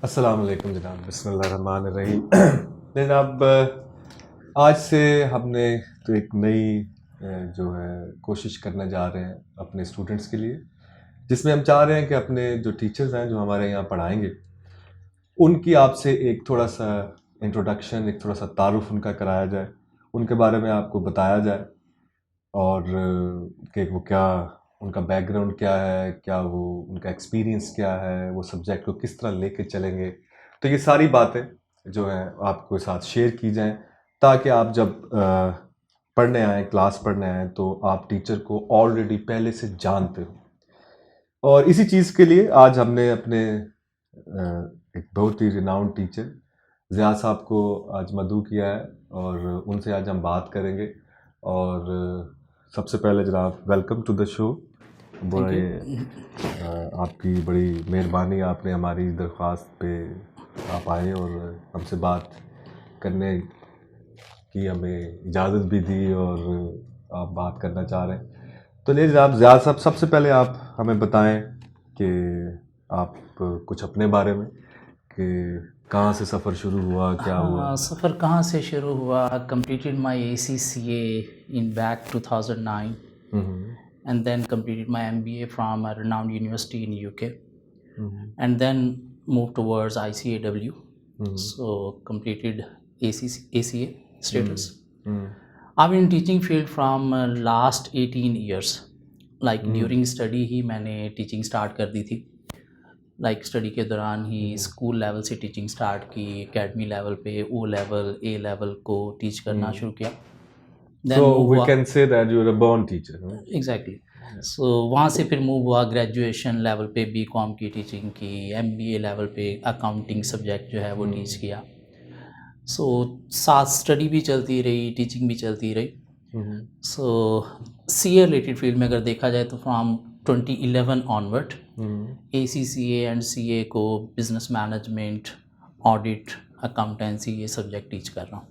अस्सलाम वालेकुम जनाब, बिस्मिल्लाहिर्रहमानिर्रहीम। जनाब, आज से हमने तो एक नई जो है कोशिश करने जा रहे हैं अपने स्टूडेंट्स के लिए, जिसमें हम चाह रहे हैं कि अपने जो टीचर्स हैं जो हमारे यहाँ पढ़ाएंगे उनकी आपसे एक थोड़ा सा इंट्रोडक्शन, एक थोड़ा सा तारुफ उनका कराया जाए, उनके बारे में आपको बताया जाए और कि वो क्या, उनका बैकग्राउंड क्या है, क्या वो उनका एक्सपीरियंस क्या है, वो सब्जेक्ट को किस तरह लेके चलेंगे। तो ये सारी बातें जो हैं आपके साथ शेयर की जाएं ताकि आप जब पढ़ने आएँ, क्लास पढ़ने आएँ तो आप टीचर को ऑलरेडी पहले से जानते हो। और इसी चीज़ के लिए आज हमने अपने एक बहुत ही रिनाउंड टीचर ज़िया साहब को आज मदऊ किया है और उनसे आज हम बात करेंगे। और सबसे पहले जनाब, वेलकम टू द शो। बड़े आपकी बड़ी मेहरबानी, आपने हमारी दरख्वास्त पे आप आए और हमसे बात करने की हमें इजाज़त भी दी और आप बात करना चाह रहे हैं। तो ले जनाब ज़िया साहब, सबसे पहले आप हमें बताएं कि आप कुछ अपने बारे में, कि कहाँ से सफ़र शुरू हुआ, क्या हुआ? सफ़र कहाँ से शुरू हुआ? Completed my ACCA in back 2009 and then completed my MBA from a renowned university in UK and then moved towards ICAW. So completed ACA status. I've been in teaching field from last 18 years. Like during study ही मैंने teaching start कर दी थी। Like study के दौरान ही school level से teaching start की, academy level पे O level A level को teach करना शुरू किया। So we can say that you are a born teacher, right? Exactly. So वहाँ से फिर मूव हुआ ग्रेजुएशन लेवल पे BCom की टीचिंग की, MBA लेवल पे अकाउंटिंग सब्जेक्ट जो है वो टीच किया। सो साथ स्टडी भी चलती रही, टीचिंग भी चलती रही। सो CA रिलेटेड फील्ड में अगर देखा जाए तो from 2011 onward ACCA and CA को बिजनेस मैनेजमेंट, ऑडिट, अकाउंटेंसी ये सब्जेक्ट टीच कर रहा हूँ।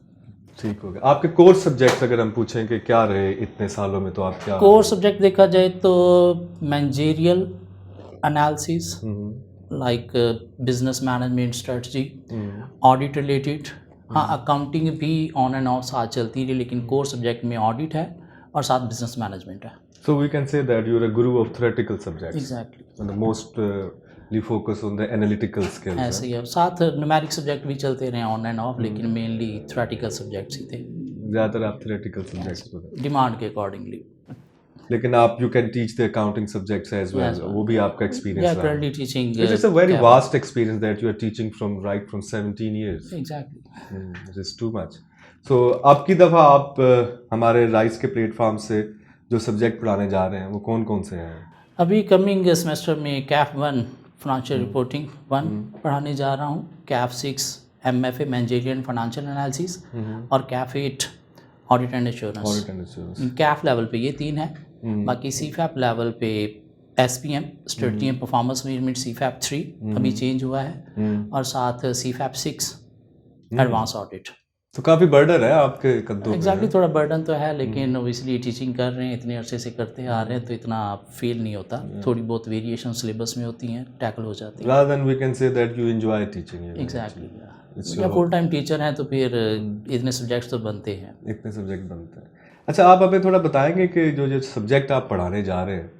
ठीक हो गया। आपके कोर्स सब्जेक्ट्स अगर हम पूछें कि क्या रहे इतने सालों में, तो आप क्या? कोर्स सब्जेक्ट देखा जाए तो managerial analysis, like business management strategy, audit related. हाँ, अकाउंटिंग भी ऑन एंड ऑफ साथ चलती रही, लेकिन कोर सब्जेक्ट में ऑडिट है और साथ बिजनेस मैनेजमेंट है। So we can say that you are a guru of theoretical subjects. Exactly. And the mostly focus on the analytical skills. ऐसे ही है। साथ न्यूमेरिक सब्जेक्ट भी चलते रहे ऑन एंड ऑफ, लेकिन मेनली थ्योरेटिकल सब्जेक्ट्स ही थे। ज़्यादातर आप theoretical subjects पर, डिमांड के अकॉर्डिंगली। लेकिन आप you can teach the accounting subjects as well. वो भी आपका experience Yeah, रहा। currently teaching. It is a very vast experience that you are teaching from 17 years. Exactly. It is too much. So अब की दफ़ा आप हमारे राइस के प्लेटफॉर्म से जो सब्जेक्ट पढ़ाने जा रहे हैं वो कौन कौन से हैं? अभी कमिंग सेमेस्टर में CAF 1 फाइनेंशियल रिपोर्टिंग 1 पढ़ाने जा रहा हूँ, CAF 6 MFA managerial financial analysis और CAF 8 audit and assurance. CAF level पे ये 3 है। बाकी CFAP लेवल पे SPM strategy and performance management CFAP 3 अभी चेंज हुआ है और साथ CFAP 6 एडवांस ऑडिट। तो काफ़ी बर्डन है आपके कंधों पे। एग्जैक्टली, थोड़ा बर्डन तो है, लेकिन ओबियसली टीचिंग कर रहे हैं, इतने अरसे से करते आ रहे हैं तो इतना फील नहीं होता। थोड़ी बहुत वेरिएशन सिलेबस में होती हैं, टैकल हो जाती है। Rather than we can say that you enjoy teaching. Exactly. या फुल टाइम टीचर हैं तो फिर इतने सब्जेक्ट्स तो बनते हैं। इतने सब्जेक्ट बनते हैं। अच्छा, आप हमें थोड़ा बताएंगे कि जो सब्जेक्ट आप पढ़ाने जा रहे हैं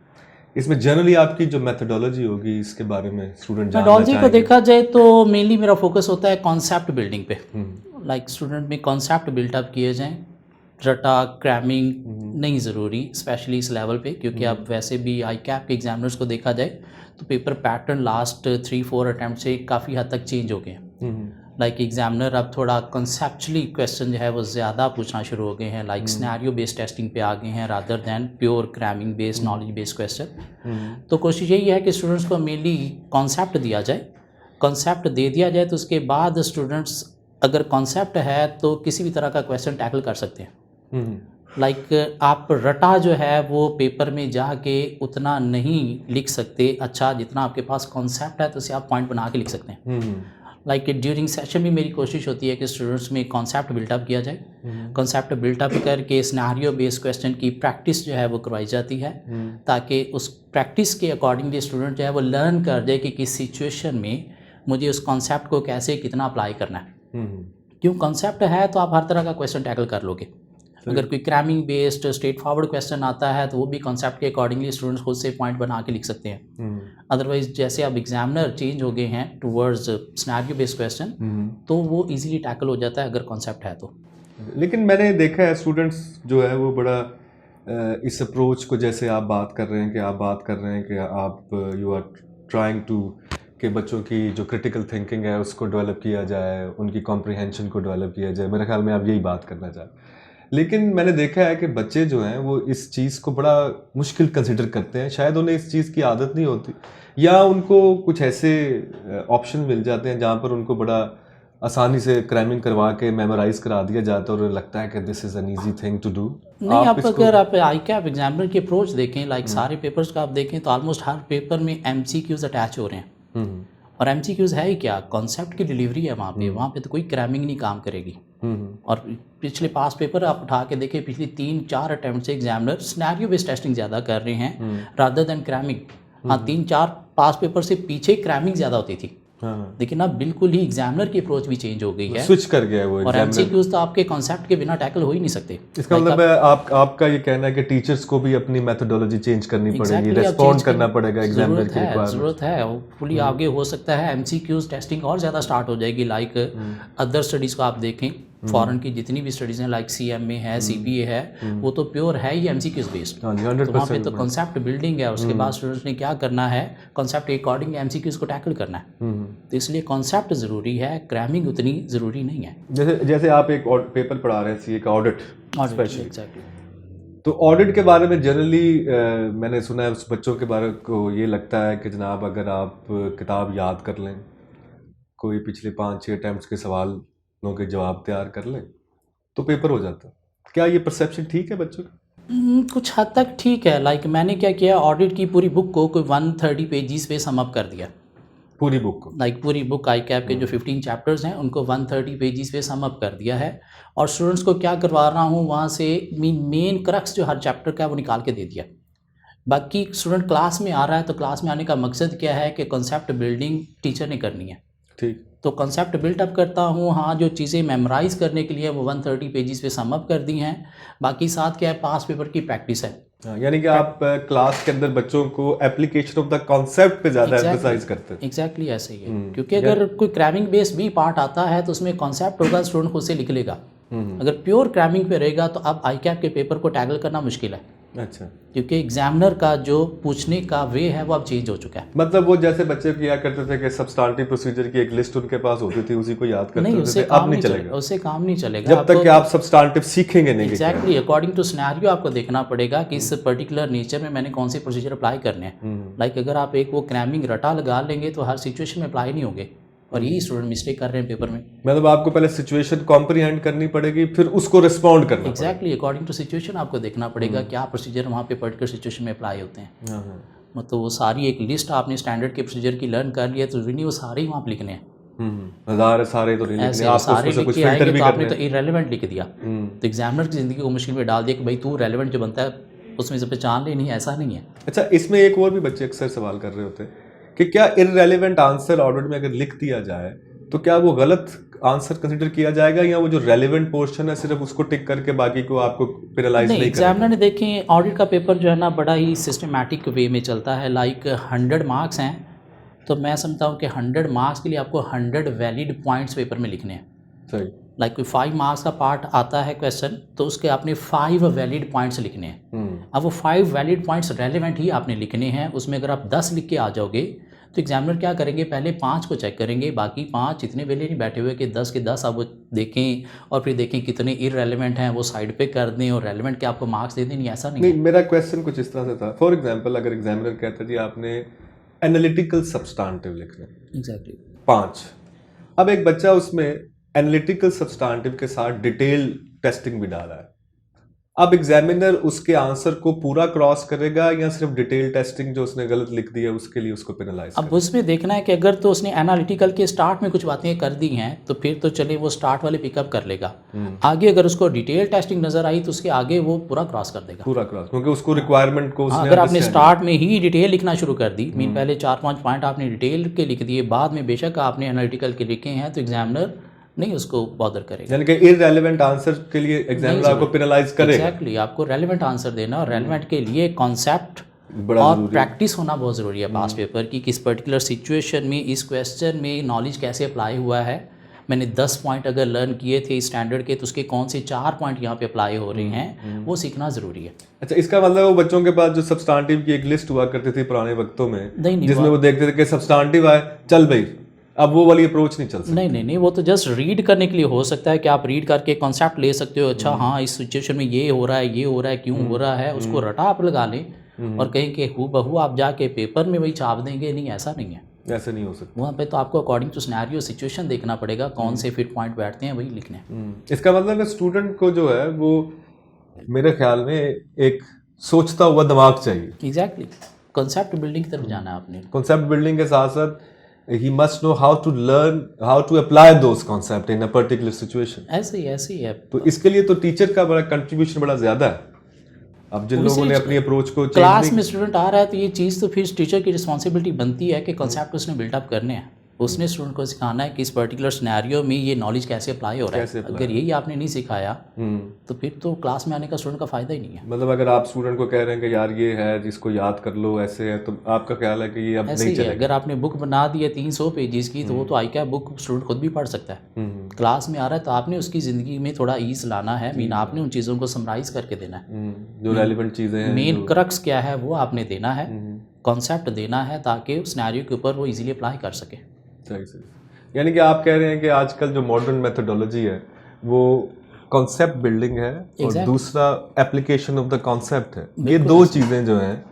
इसमें जनरली आपकी जो मेथोडोलॉजी होगी इसके बारे में स्टूडेंट जानना मेथोडोलॉजी को देखा जाए तो मेनली मेरा फोकस होता है कॉन्सेप्ट बिल्डिंग पे। लाइक स्टूडेंट में कॉन्सेप्ट बिल्टअप किए जाएं, रटा क्रैमिंग नहीं ज़रूरी, स्पेशली इस लेवल पे, क्योंकि अब वैसे भी ICAP के एग्जामिनर्स को देखा जाए तो पेपर पैटर्न लास्ट 3-4 अटैम्प्ट से काफ़ी हद तक चेंज हो गए हैं। लाइक एग्जामिनर अब थोड़ा कॉन्सेप्चुअली क्वेश्चन जो है वो ज़्यादा पूछना शुरू हो गए हैं, लाइक सिनेरियो बेस्ड टेस्टिंग पे आ गए हैं rather than pure cramming based knowledge based question. तो कोशिश यही है कि स्टूडेंट्स को मेनली कॉन्सेप्ट दिया जाए, कॉन्सेप्ट दे दिया जाए तो उसके बाद स्टूडेंट्स अगर कॉन्सेप्ट है तो किसी भी तरह का क्वेश्चन टैकल कर सकते हैं। लाइक आप रटा जो है वो पेपर में जाके उतना नहीं लिख सकते अच्छा, जितना आपके पास कॉन्सेप्ट है तो उसे आप पॉइंट बना के लिख सकते हैं। लाइक ड्यूरिंग सेशन भी मेरी कोशिश होती है कि स्टूडेंट्स में कॉन्सेप्ट बिल्टअप किया जाए, कॉन्सेप्ट बिल्टअप करके सिनेरियो बेस्ड क्वेश्चन की प्रैक्टिस जो है वो करवाई जाती है, ताकि उस प्रैक्टिस के अकॉर्डिंगली स्टूडेंट जो है वो लर्न कर जाए कि किस सिचुएशन में मुझे उस कॉन्सेप्ट को कैसे कितना अप्लाई करना है। हम्म, क्यों कॉन्सेप्ट है तो आप हर तरह का क्वेश्चन टैकल कर लोगे। अगर कोई cramming based straight forward question आता है तो वो भी कॉन्सेप्ट के अकॉर्डिंगली स्टूडेंट्स खुद से पॉइंट बना के लिख सकते हैं। अदरवाइज जैसे अब एग्जामिनर चेंज हो गए हैं टूवर्ड्स सिनेरियो बेस्ड क्वेश्चन, तो वो इजीली टैकल हो जाता है अगर कॉन्सेप्ट है तो। लेकिन मैंने देखा है स्टूडेंट्स जो है वो बड़ा इस अप्रोच को, जैसे आप बात कर रहे हैं कि आप यू आर ट्राइंग टू कि बच्चों की जो क्रिटिकल थिंकिंग है उसको डेवलप किया जाए, उनकी कॉम्प्रिहेंशन को डेवलप किया जाए। मेरे ख्याल में आप यही बात करना चाहें। लेकिन मैंने देखा है कि बच्चे जो हैं वो इस चीज़ को बड़ा मुश्किल कंसिडर करते हैं। शायद उन्हें इस चीज़ की आदत नहीं होती, या उनको कुछ ऐसे ऑप्शन मिल जाते हैं जहाँ पर उनको बड़ा आसानी से क्रैमिंग करवा के मेमोराइज करा दिया जाता है और लगता है कि this is an easy thing to do. नहीं, आप अगर आप आई कैप एग्जामिनर की अप्रोच देखें, लाइक सारे पेपर्स का आप देखें तो ऑलमोस्ट हर पेपर में MCQs अटैच हो रहे हैं। और MCQs है ही क्या, कॉन्सेप्ट की डिलीवरी है वहाँ पे तो कोई क्रैमिंग नहीं काम करेगी। और पिछले पास पेपर आप उठा के देखें, पिछले 3-4 अटैम्प्ट से एग्जामिनर सिनेरियो बेस्ड टेस्टिंग ज़्यादा कर रहे हैं रादर देन क्रैमिंग। हाँ, 3-4 पास पेपर से पीछे क्रैमिंग ज़्यादा होती थी। लेकिन अब बिल्कुल ही एग्जामिनर की अप्रोच भी चेंज हो गई है, स्विच कर गया है वो। और MCQs तो आपके कॉन्सेप्ट के बिना टैकल हो ही नहीं सकते। इसका मतलब है आपका ये कहना है कि टीचर्स को भी अपनी मेथोडोलॉजी चेंज करनी पड़ेगी, रेस्पॉन्ड करना पड़ेगा एग्जामिनर की रिक्वायरमेंट। ज़रूरत है फुली आगे हो सकता है MCQs टेस्टिंग और ज़्यादा स्टार्ट हो जाएगी। लाइक अदर स्टडीज़ को आप देखें, फॉरेन की जितनी भी स्टडीज़ हैं, लाइक CMA है, CPA है, वो तो प्योर है ही MCQs बेस्ड। तो वहाँ पे तो कॉन्सेप्ट बिल्डिंग है, उसके बाद स्टूडेंट्स ने क्या करना है, कॉन्सेप्ट के अकॉर्डिंग MCQs को टैकल करना है। तो इसलिए कॉन्सेप्ट ज़रूरी है, क्रैमिंग उतनी ज़रूरी नहीं है। जैसे आप एक पेपर पढ़ा रहे हैं CA का ऑडिट स्पेशली, एग्जैक्टली। तो ऑडिट के बारे में जनरली मैंने सुना है उस बच्चों के बारे को ये लगता है कि जनाब अगर आप किताब याद कर लें, कोई पिछले 5-6 अटैम्प्ट्स के सवालों के जवाब तैयार कर लें तो पेपर हो जाता है। क्या ये परसेप्शन ठीक है बच्चों का? कुछ हद तक ठीक है। लाइक मैंने क्या किया, ऑडिट की पूरी बुक को कोई 130 पेजेस पे सम अप कर दिया। पूरी बुक को? लाइक पूरी बुक आई कैप के जो 15 चैप्टर्स हैं उनको 130 पेजेस पे सम अप कर दिया है। और स्टूडेंट्स को क्या करवा रहा हूँ, वहाँ से मेन क्रक्स जो हर चैप्टर का है वो निकाल के दे दिया। बाकी स्टूडेंट क्लास में आ रहा है तो क्लास में आने का मकसद क्या है कि कॉन्सेप्ट बिल्डिंग टीचर ने करनी है। ठीक, तो कॉन्सेप्ट बिल्टअप करता हूँ। हाँ, जो चीज़ें मेमोराइज़ करने के लिए वो 130 पेजेस पे सम अप कर दी हैं। बाकी साथ क्या है, पास पेपर की प्रैक्टिस है। यानी कि आप क्लास के अंदर बच्चों को एप्लीकेशन ऑफ द कॉन्सेप्ट पे ज़्यादा एम्फसाइज करते हैं। एग्जैक्टली ऐसे ही है, क्योंकि अगर कोई क्रैमिंग बेस्ड भी पार्ट आता है तो उसमें कॉन्सेप्ट होगा, स्टूडेंट खुद से लिख लेगा। अगर प्योर क्रैमिंग पे रहेगा तो अब आई कैप के पेपर को टैकल करना मुश्किल है। अच्छा, क्योंकि एग्जामिनर का जो पूछने का वे है वो अब चेंज हो चुका है। मतलब वो जैसे बच्चे किया करते थे कि सब्सटेंटिव प्रोसीजर की एक लिस्ट उनके पास होती थी, उसी को याद करते नहीं, थे, उससे अब काम नहीं चलेगा। उससे काम नहीं चलेगा जब तक कि आप सब्सटेंटिव सीखेंगे नहीं। एग्जैक्टली, अकॉर्डिंग टू सिनेरियो आपको देखना पड़ेगा कि इस पर्टिकुलर नेचर में मैंने कौन से प्रोसीजर अप्लाई करने हैं। लाइक अगर आप एक वो क्रैमिंग रटा लगा लेंगे तो हर सिचुएशन में अप्लाई नहीं होंगे, और यही स्टूडेंट मिस्टेक कर रहे हैं पेपर में। मतलब आपको पहले सिचुएशन कॉम्प्रिहेंड करनी पड़ेगी, फिर उसको रिस्पॉन्ड करना। एग्जैक्टली, अकॉर्डिंग टू सिचुएशन आपको देखना पड़ेगा क्या प्रोसीजर वहाँ पे पर्टिकुलर सिचुएशन में अप्लाई होते हैं। मतलब वो सारी एक लिस्ट आपने स्टैंडर्ड के प्रोसीजर की लर्न कर लिया तो नहीं, वो सारे ही वहाँ पे लिखने हैं। हजार सारे तो नहीं लिखने, आपको सारे उसमें से लिख कुछ के फिल्टर आएंगे भी तो आपने करने तो इरेलीवेंट लिख दिया, तो एग्जामिनर की ज़िंदगी को मुश्किल में डाल दिया कि भाई तू रेलेवेंट जो बनता है उसमें से पहचान ले। नहीं, ऐसा नहीं है। अच्छा, इसमें एक और भी बच्चे अक्सर सवाल कर रहे होते हैं कि क्या इररेलेवेंट आंसर ऑडिट में अगर लिख दिया जाए तो क्या वो गलत आंसर कंसिडर किया जाएगा, या वो जो रेलेवेंट पोर्शन है सिर्फ उसको टिक करके बाकी को आपको पेनलाइज नहीं करेगा? एग्जामिनर ने देखें, ऑडिट का पेपर जो है ना बड़ा ही सिस्टमेटिक वे में चलता है। लाइक 100 मार्क्स हैं तो मैं समझता हूँ कि 100 मार्क्स के लिए आपको 100 वैलिड पॉइंट्स पेपर में लिखने हैं। सही। लाइक कोई 5 मार्क्स का पार्ट आता है क्वेश्चन तो उसके आपने 5 वैलिड पॉइंट्स लिखने हैं। अब वो 5 वैलिड पॉइंट्स रेलेवेंट ही आपने लिखने हैं। उसमें अगर आप 10 लिख के आ जाओगे तो एग्जामिनर क्या करेंगे, पहले 5 को चेक करेंगे, बाकी 5 इतने वेले नहीं बैठे हुए कि 10 के 10 आप वो देखें और फिर देखें कितने इररेलेवेंट हैं वो साइड पे कर दें और रेलेवेंट के आपको मार्क्स दे दें। नहीं, ऐसा नहीं। मेरा क्वेश्चन कुछ इस तरह से था। फॉर एग्जांपल, अगर एग्जामिनर कहता है जी आपने एनालिटिकल सब्सटेंटिव लिखना है, एग्जैक्टली 5, अब एक बच्चा उसमें एनालिटिकल सब्सटेंटिव के साथ डिटेल टेस्टिंग भी डाला है, अब एग्जामिनर उसके आंसर को पूरा क्रॉस करेगा या सिर्फ डिटेल टेस्टिंग जो उसने गलत लिख दिया उसके लिए उसको पेनलाइज अब उसमें देखना है कि अगर तो उसने एनालिटिकल के स्टार्ट में कुछ बातें कर दी हैं तो फिर तो चले वो स्टार्ट वाले पिकअप कर लेगा। आगे अगर उसको डिटेल टेस्टिंग नजर आई तो उसके आगे वो पूरा क्रॉस कर देगा, पूरा क्रॉस, क्योंकि उसको रिक्वायरमेंट को अगर आपने स्टार्ट में ही डिटेल लिखना शुरू कर दी, मीन पहले 4-5 पॉइंट आपने डिटेल के लिख दिए, बाद में बेशक आपने एनालिटिकल के लिखे हैं, तो एग्जामिनर नहीं उसको बॉदर करेगा। यानी कि इररेलेवेंट आंसर के लिए एग्जामिनर आपको पेनलाइज करेगा। एग्जैक्टली, आपको रेलेवेंट आंसर देना, और रेलेवेंट के लिए कॉन्सेप्ट और प्रैक्टिस होना बहुत ज़रूरी है पास पेपर की, किस पर्टिकुलर सिचुएशन में इस क्वेश्चन में नॉलेज कैसे अप्लाई हुआ है। मैंने 10 पॉइंट अगर लर्न किए थे स्टैंडर्ड के, तो उसके कौन से 4 पॉइंट यहाँ पे अप्लाई हो रहे हैं, वो सीखना ज़रूरी है। अच्छा, इसका मतलब वो बच्चों के पास जो सब्सटेंटिव की एक लिस्ट हुआ करती थी पुराने वक्तों में, नहीं, जिसमें वो देखते थे कि सब्सटेंटिव आए, चल भाई, अब वो वाली अप्रोच नहीं चल सकती। नहीं, वो तो जस्ट रीड करने के लिए हो सकता है कि आप रीड करके कॉन्सेप्ट ले सकते हो। अच्छा हाँ, इस सिचुएशन में ये हो रहा है, ये हो रहा है, क्यों हो रहा है, उसको रटा आप लगा लें और कहीं कि हूबहू आप जाके पेपर में वही छाप देंगे, नहीं, ऐसा नहीं है, ऐसे नहीं हो सकता। वहाँ पे तो आपको अकॉर्डिंग टू सिनेरियो सिचुएशन देखना पड़ेगा, कौन से फिट पॉइंट बैठते हैं वही लिखने हैं। इसका मतलब है स्टूडेंट को जो है वो मेरे ख्याल में एक सोचता हुआ दिमाग चाहिए। एग्जैक्टली, कॉन्सेप्ट बिल्डिंग की तरफ जाना है आपने। कॉन्सेप्ट बिल्डिंग के साथ साथ he must know how to learn how to apply those concept in a particular situation। ऐसे ही है। तो इसके लिए तो टीचर का बड़ा कंट्रीब्यूशन बड़ा ज्यादा है। अब जिन लोगों ने अपनी अप्रोच को क्लास में स्टूडेंट आ रहा है तो ये चीज़ तो फिर टीचर की रिस्पॉन्सिबिलिटी बनती है कि कॉन्सेप्ट उसने बिल्डअप करने हैं, उसने स्टूडेंट को सिखाना है कि इस पर्टिकुलर सिनेरियो में ये नॉलेज कैसे अप्लाई हो रहा है। अगर यही आपने नहीं सिखाया तो फिर तो क्लास में आने का स्टूडेंट का फ़ायदा ही नहीं है। मतलब अगर आप स्टूडेंट को कह रहे हैं कि यार ये है जिसको याद कर लो, ऐसे है, तो आपका ख्याल है कि ये अब नहीं चलेगा। अगर आपने बुक बना दी है 300 पेजेस की, तो वो तो आई बुक स्टूडेंट खुद भी पढ़ सकता है। क्लास में आ रहा है तो आपने उसकी ज़िंदगी में थोड़ा ईज लाना है, मीन आपने उन चीज़ों को समराइज करके देना है, जो रेलिवेंट चीज़ें हैं, मेन क्रक्स क्या है वो आपने देना है, कॉन्सेप्ट देना है, ताकि उस सिनेरियो के ऊपर वो इजीली अप्लाई कर सके। सही। यानी कि आप कह रहे हैं कि आजकल जो मॉडर्न मेथोडोलॉजी है वो कॉन्सेप्ट बिल्डिंग है और दूसरा एप्लीकेशन ऑफ द कॉन्सेप्ट है। ये दो चीज़ें जो हैं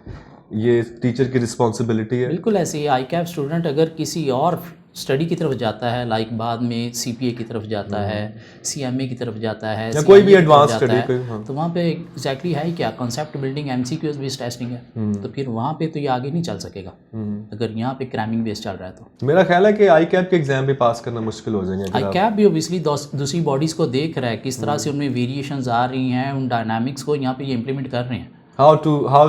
ये टीचर की रिस्पॉन्सिबिलिटी है। बिल्कुल ऐसे ही आई स्टूडेंट अगर किसी और स्टडी की तरफ जाता है, लाइक बाद में CPA की तरफ जाता है, CMA की तरफ जाता है, या कोई भी एडवांस स्टडी, तो वहाँ पे एग्जैक्टली है क्या, concept building, MCQs based testing है, तो फिर वहाँ पे तो ये आगे नहीं चल सकेगा अगर यहाँ पे क्रैमिंग बेस्ड चल रहा है। तो मेरा ख्याल है कि ICAP के एग्जाम भी पास करना मुश्किल हो जाएंगे। ICAP भी ओबियसली दूसरी बॉडीज़ को देख रहा है, किस तरह से उनमें वेरिएशंस आ रही हैं, उन डायनामिक्स को यहाँ पे ये इम्प्लीमेंट कर रहे हैं। how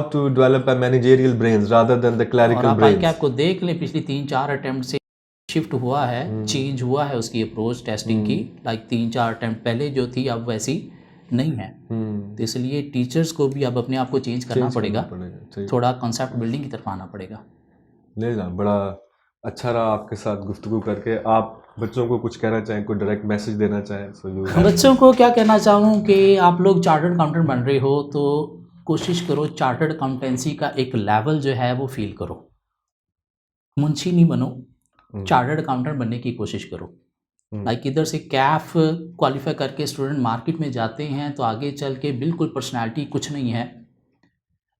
to develop a managerial brains rather than the clerical brains। ICAP को देख लें, पिछली 3-4 अटेम्प्ट से शिफ्ट हुआ है, चेंज हुआ है उसकी अप्रोच टेस्टिंग की, लाइक 3-4 अटेम्प्ट पहले जो थी अब वैसी नहीं है। तो इसलिए टीचर्स को भी अब अपने आप को चेंज करना पड़ेगा, थोड़ा कॉन्सेप्ट बिल्डिंग की तरफ आना पड़ेगा। ले जा, बड़ा अच्छा रहा आपके साथ गुफ्तगू करके। आप बच्चों को कुछ कहना चाहें, कोई डायरेक्ट मैसेज देना चाहें? बच्चों को क्या कहना चाहूँ कि आप लोग चार्टर्ड अकाउंटेंट बन रहे हो तो कोशिश करो चार्टर्ड अकाउंटेंसी का एक लेवल जो है वो फील करो। मुंशी नहीं बनो, चार्टर्ड अकाउंटेंट बनने की कोशिश करो। लाइक इधर से कैफ क्वालिफाई करके स्टूडेंट मार्केट में जाते हैं तो आगे चल के बिल्कुल पर्सनालिटी कुछ नहीं है,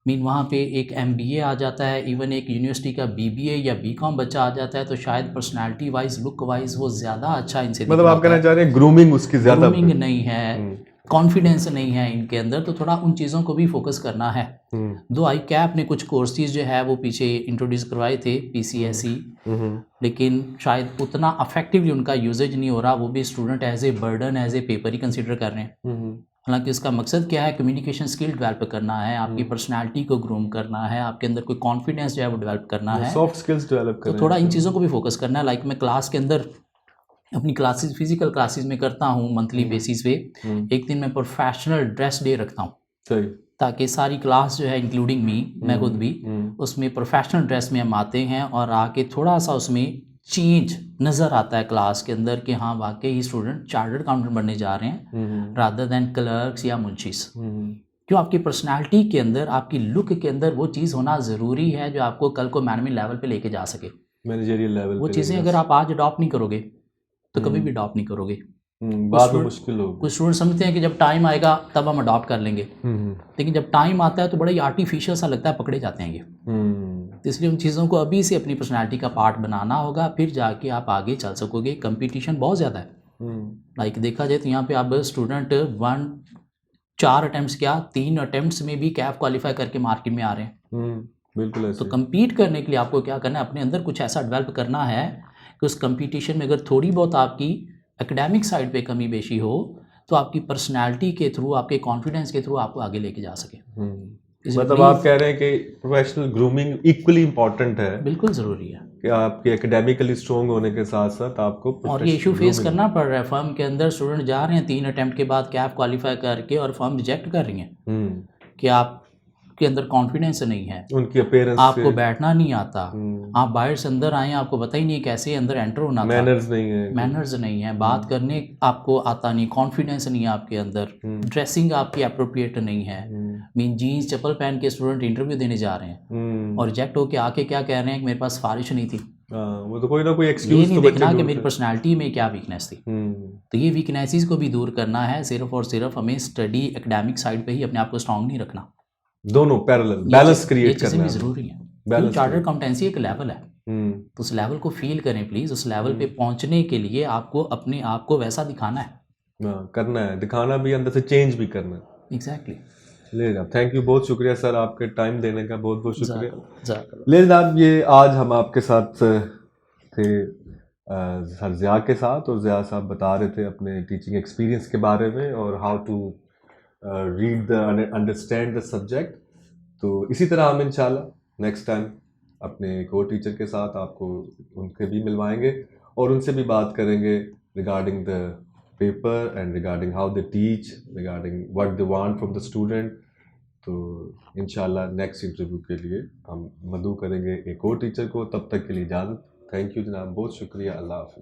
मीन वहाँ पे एक MBA आ जाता है, इवन एक यूनिवर्सिटी का BBA या BCom बच्चा आ जाता है तो शायद पर्सनालिटी वाइज, लुक वाइज वो ज़्यादा अच्छा इनसे, मतलब आप कहना चाह रहे हैं ग्रूमिंग उसकी ज़्यादा, ग्रूमिंग नहीं है, कॉन्फिडेंस नहीं है इनके अंदर, तो थोड़ा उन चीज़ों को भी फोकस करना है। दो ICAP ने कुछ कोर्सेज जो है वो पीछे इंट्रोड्यूस करवाए थे, PCSE, लेकिन शायद उतना अफेक्टिवली उनका यूजेज नहीं हो रहा, वो भी student as a burden, as a paper ही कंसिडर कर रहे हैं। हालांकि इसका मकसद क्या है, कम्युनिकेशन स्किल डेवलप करना है, आपकी पर्सनालिटी को ग्रूम करना है, आपके अंदर कोई कॉन्फिडेंस जो है वो डेवलप करना है, सॉफ्ट स्किल्स डेवलप करना है, तो थोड़ा इन चीज़ों को भी फोकस करना है। लाइक मैं क्लास के अंदर अपनी क्लासेस, फिजिकल क्लासेस में करता हूँ मंथली बेसिस पे, एक दिन मैं प्रोफेशनल ड्रेस डे रखता हूँ, ताकि सारी क्लास जो है इंक्लूडिंग मी, मैं खुद भी उसमें प्रोफेशनल ड्रेस में हम आते हैं और आके थोड़ा सा उसमें चेंज नज़र आता है क्लास के अंदर कि हाँ वाकई ही स्टूडेंट चार्टर्ड अकाउंटेंट बनने जा रहे हैं रादर दैन क्लर्क्स या मुंशीस। क्यों, आपकी पर्सनालिटी के अंदर, आपकी लुक के अंदर वो चीज़ होना ज़रूरी है जो आपको कल को मैनेजमेंट लेवल पे लेके जा सके, मैनेजरियल लेवल। वो चीज़ें अगर आप आज अडॉप्ट नहीं करोगे तो कभी भी अडॉप्ट नहीं करोगे, बाद में मुश्किल होगी। कुछ स्टूडेंट समझते हैं कि जब टाइम आएगा तब हम अडॉप्ट कर लेंगे, लेकिन जब टाइम आता है तो बड़ा ही आर्टिफिशियल सा लगता है, पकड़े जाते हैं ये। तो इसलिए उन चीज़ों को अभी से अपनी पर्सनालिटी का पार्ट बनाना होगा, फिर जाके आप आगे चल सकोगे। कंपटीशन बहुत ज़्यादा है, लाइक देखा जाए तो यहाँ पे अब स्टूडेंट 4 अटेम्प्ट्स क्या 3 अटेम्प्ट्स में भी कैफ क्वालिफाई करके मार्केट में आ रहे हैं। बिल्कुल तो ऐसे compete करने के लिए आपको क्या करना है, अपने अंदर कुछ ऐसा डेवलप करना है कि उस कंपटीशन में अगर थोड़ी बहुत आपकी एकेडमिक साइड पे कमी बेशी हो तो आपकी पर्सनैलिटी के थ्रू, आपके कॉन्फिडेंस के थ्रू आपको आगे लेके जा सके। मतलब आप कह रहे हैं कि प्रोफेशनल ग्रूमिंग इक्वली इम्पॉर्टेंट है बिल्कुल ज़रूरी है। कि आपके एकेडमिकली स्ट्रॉन्ग होने के साथ साथ आपको और ये इशू फेस करना पड़ रहा है, फर्म के अंदर स्टूडेंट जा रहे हैं 3 अटेम्प्ट के बाद कैफ क्वालिफाई करके और फर्म रिजेक्ट कर रही हैं कि आपके अंदर कॉन्फिडेंस नहीं है, उनकी अपीयरेंस आपको बैठना नहीं आता, आप बाहर से अंदर आए आपको पता ही नहीं है कैसे अंदर एंटर होना था, मैनर्स नहीं है, मैनर्स नहीं है, बात करने आपको आता नहीं, कॉन्फिडेंस नहीं है आपके अंदर, ड्रेसिंग आपकी अप्रोप्रिएट नहीं है। मीन जीन्स चप्पल पहन के स्टूडेंट इंटरव्यू देने जा रहे हैं और रिजेक्ट होके आके क्या कह रहे हैं कि मेरे पास सिफारिश नहीं थी। वो तो कोई ना कोई ये एक्सक्यूज नहीं तो देखना कि बच्चे मेरी पर्सनालिटी में क्या वीकनेस थी। तो ये वीकनेसेस को भी दूर करना है, सिर्फ और सिर्फ हमें स्टडी एकेडमिक साइड पे ही अपने आप को स्ट्रांग नहीं रखना, दोनों पैरेलल बैलेंस क्रिएट करना भी है। जरूरी है। क्योंकि चार्टर्ड अकाउंटेंसी एक लेवल है, तो उस लेवल को फील करें प्लीज। उस लेवल पे पहुंचने के लिए आपको अपने आप को वैसा दिखाना है, करना है, दिखाना भी, अंदर से चेंज भी करना है। एग्जैक्टली। ले जनाब, थैंक यू, बहुत शुक्रिया सर, आपके टाइम देने का बहुत बहुत शुक्रिया। जाकर ले जनाब, ये आज हम आपके साथ थे सर ज़िया के साथ, और ज़िया साहब बता रहे थे अपने टीचिंग एक्सपीरियंस के बारे में और how to read the understand the subject. तो इसी तरह हम इंशाल्लाह नेक्स्ट टाइम अपने को टीचर के साथ आपको उनके भी मिलवाएंगे और उनसे भी बात करेंगे regarding the paper and regarding how they teach, regarding what they want from the student. तो इंशाल्लाह नेक्स्ट इंटरव्यू के लिए हम मदऊ करेंगे एक और टीचर को। तब तक के लिए इजाज़त। थैंक यू जनाब, बहुत शुक्रिया, अल्लाह हाफ़िज़।